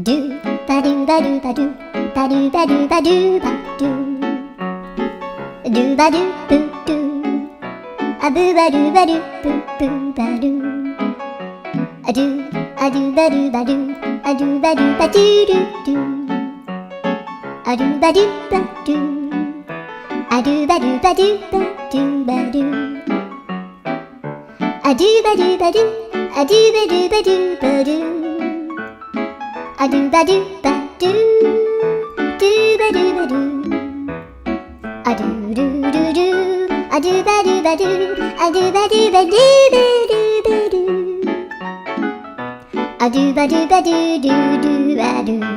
do ba do ba do ba do ba do ba do ba do ba do ba do boo do a boo ba do ba do boo boo ba do a do ba do ba do a do ba do ba do do do a do ba do ba do a do ba do ba do ba do ba do a do ba do ba do a do ba do ba do ba do a do ba do ba do do ba do ba do a do do do do a do ba do ba do a do ba do ba do ba do ba do a do ba do ba do do do ba do